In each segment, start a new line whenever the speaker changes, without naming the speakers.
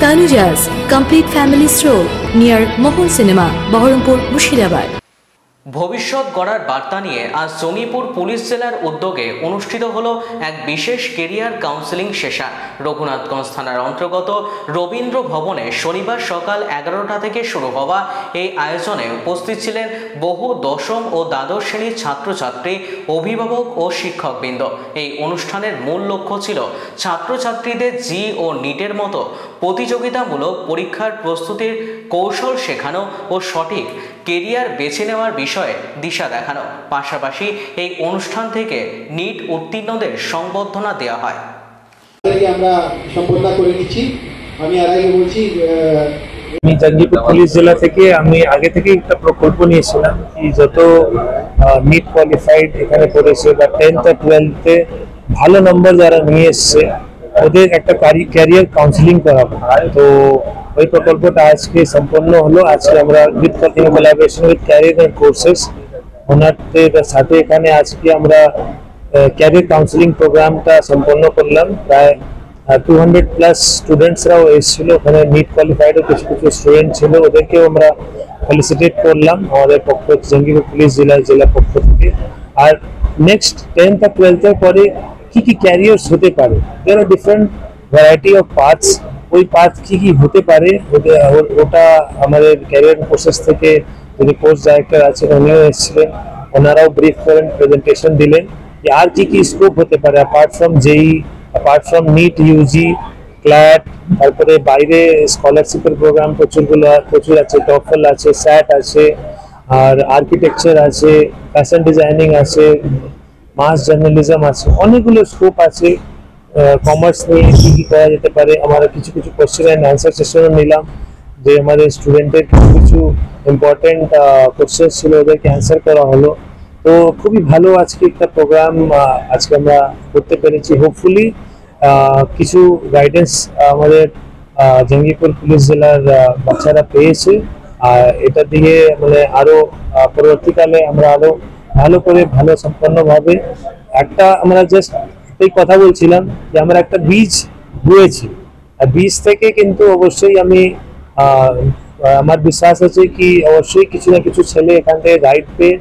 Tanujas Complete Family Stroll near Mohol Cinema, Baharampur, Mushirabad.
ভবিষ্যৎ গড়ার বার্তা নিয়ে আজ জঙ্গিপুর পুলিশ জেলার উদ্যোগে অনুষ্ঠিত হলো এক বিশেষ কেরিয়ার কাউন্সেলিং সেশন। রঘুনাথগঞ্জ থানার অন্তর্গত রবীন্দ্র ভবনে শনিবার সকাল 11টা থেকে শুরু হওয়া এই আয়োজনে উপস্থিত ছিলেন বহু দশম ও দ্বাদশ শ্রেণীর ছাত্রছাত্রী, অভিভাবক ও শিক্ষকবৃন্দ। এই অনুষ্ঠানের মূল লক্ষ্য ছিল ছাত্রছাত্রীদের জি ও নিটের মতো প্রতিযোগিতামূলক পরীক্ষার প্রস্তুতির কৌশল শেখানো ও সঠিক কেরিয়ার বেছে নেওয়ার বিষয়ে দিশা দেখানো। পাশাপাশি এই অনুষ্ঠান থেকে নিট উত্তীর্ণদের সংবর্ধনা দেওয়া হয়।
আমরা সম্পন্ন করে নিচ্ছি। আমি আর আগে বলছি,
আমি জঙ্গিপুর পুলিশ জেলা থেকে আমি আগে থেকে একটা প্রকল্প নিয়েছিলাম কি যত নিট কোয়ালিফাইড এখানে করেছে বা 10th আর 12th ভালো নম্বর যারা নিয়ে এসছে ওদের একটা ক্যারিয়ার কাউন্সিলিং করাবো। তো ওই প্রকল্পটা আজকে সম্পন্ন হলো। আজকে আমরা with collaboration with career and courses ওনাদের সাথে এখানে আজকে আমরা ক্যারিয়ার কাউন্সিলিং প্রোগ্রামটা সম্পন্ন করলাম। প্রায় 200+ স্টুডেন্টসরাও এসেছিল, ওখানে নিট কোয়ালিফাইডও কিছু কিছু স্টুডেন্ট ছিল, ওদেরকেও আমরা ফেলিসিটেট করলাম আমাদের পক্ষ থেকে, জঙ্গিপুর পুলিশ জেলা পক্ষ থেকে। আর নেক্সট 10th আর 12th এর পরে কি কি ক্যারিয়ার্স হতে পারে, দেয়ার আর ডিফারেন্ট ভ্যারাইটি অফ পাথস। ওই পাথ কি কি হতে পারে ওটা আমাদের ক্যারিয়ার কোর্সেস থেকে যিনি কোর্স ডাইরেক্টর আছেন উনিও এসেছিলেন, ওনারাও ব্রিফ করেন, প্রেজেন্টেশন দিলেন যে আর কি কি স্কোপ হতে পারে apart from JEE, apart from NEET, UG, CLAT, তারপরে বাইরে স্কলারশিপের প্রোগ্রাম প্রচুর আছে, টফল আছে, স্যাট আছে, আর আর্কিটেকচার আছে, ফ্যাশন ডিজাইনিং আছে, মাস জার্নালিজম আছে, অনেকগুলো স্কোপ আছে। কমার্স নিয়ে কি কি করা যেতে পারে, আমরা কিছু কিছু কোশ্চেন অ্যান্ড আনসার সেশনও নিলাম যে আমাদের স্টুডেন্টের কিছু ইম্পর্টেন্ট কোশ্চেন ছিল, ওদেরকে অ্যান্সার করা হলো। তো খুবই ভালো আজকে একটা প্রোগ্রাম আজকে আমরা করতে পেরেছি। হোপফুলি কিছু গাইডেন্স আমাদের জঙ্গিপুর পুলিশ জেলার বাচ্চারা পেয়েছে, আর এটা দিয়ে মানে আরো পরবর্তীকালে আমরা আরো ভালো করে ভালো সম্পন্নভাবে একটা আমরা জাস্ট এই কথা বলছিলাম যে আমরা একটা বীজ বুয়েছি, আর বীজ থেকে কিন্তু অবশ্যই আমি আমার বিশ্বাস আছে কি অবশ্যই কিছু না কিছু ছেলে এখান থেকে গাইড পেয়ে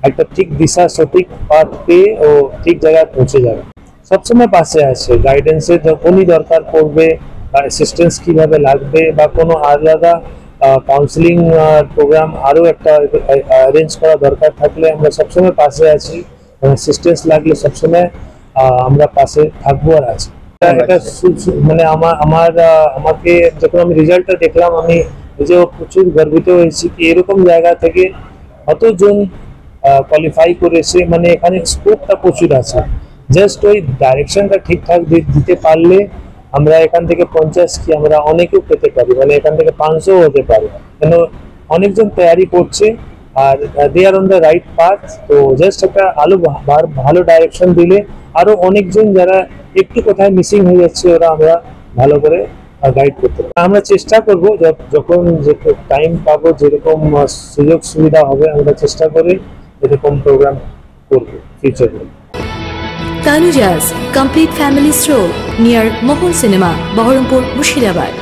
একটা ঠিক দিশা, সঠিক পাথ পেয়ে ও ঠিক জায়গায় পৌঁছে যাবে। সবসময় পাশে আছে, গাইডেন্সের যখনই দরকার পড়বে বা অ্যাসিস্ট্যান্স কিভাবে লাগবে বা কোনো আলাদা কাউন্সিলিং প্রোগ্রাম আরও একটা অ্যারেঞ্জ করা দরকার থাকলে আমরা সবসময় পাশে আছি। অ্যাসিস্ট্যান্স লাগলে সবসময় আমরা পাশে থাকবো আর আছি। এটা মানে আমাকে যখন আমি রেজাল্টটা দেখলাম আমি নিজেও প্রচুর গর্বিত হয়েছি কি এরকম জায়গা থেকে কতজন কোয়ালিফাই করেছে, মানে এখানে স্কোপটা প্রচুর আছে। জাস্ট ওই ডাইরেকশনটা ঠিকঠাক দিতে পারলে আমরা এখান থেকে 50 কি আমরা অনেকেও পেতে পারি, মানে এখান থেকে 500 হতে পারে, কেন অনেকজন তৈরি করছে আর দে আর অন দ্য রাইট পাথ। তো জাস্ট একটা ভালো ডাইরেকশন দিলে আরো অনেকজন যারা একটু কোথায় মিসিং হয়ে যাচ্ছে ওরা আমরা ভালো করে গাইড করতে পারি। আমরা চেষ্টা করব যখন টাইম পাবো, যেরকম সুযোগ সুবিধা হবে আমরা চেষ্টা করে এরকম প্রোগ্রাম করব ফিউচারে।
Tanujas Complete Family Stroll near Mohol Cinema, Baharampur, Mushirabad.